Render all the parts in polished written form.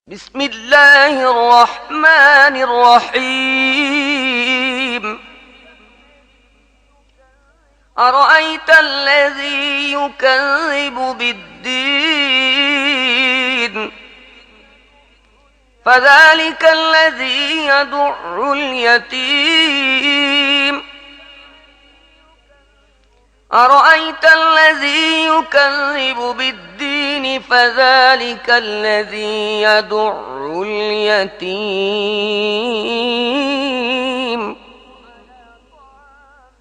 بسم الله الرحمن الرحيم أرأيت الذي يكذب بالدين فذلك الذي يدع اليتيم أرأيت الذي يكذب بالدين فذلك الذي يدع اليتيم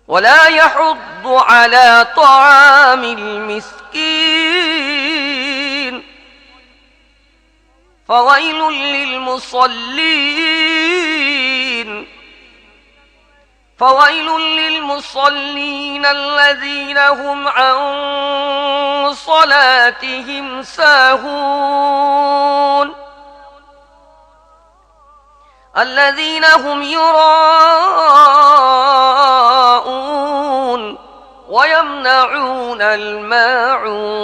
ولا يحض على طعام المسكين فويل للمصلين الذين هم عن صلاتهم ساهون الذين هم يراءون ويمنعون الماعون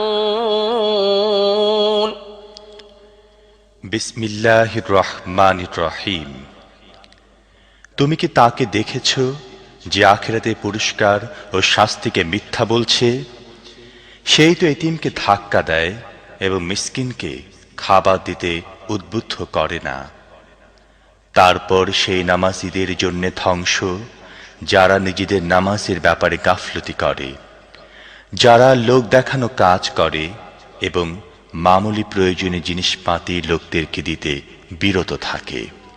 বিসমিল্লাহির রহমানির রহিম। তুমি কি তাকে দেখেছো যে আখিরাতে পুরস্কার ও শাস্তিকে মিথ্যা বলছে? সেই তো এতিমকে ধাক্কা দেয় এবং মিসকিনকে খাবার দিতে উদ্বুদ্ধ করে না। তারপর সেই নামাজীদের জন্য ধ্বংস যারা নিজেদের নামাজের ব্যাপারে গাফলতি করে, যারা লোক দেখানো কাজ করে এবং মামুলি প্রয়োজনীয় জিনিসপাতি লোকদেরকে দিতে বিরত থাকে।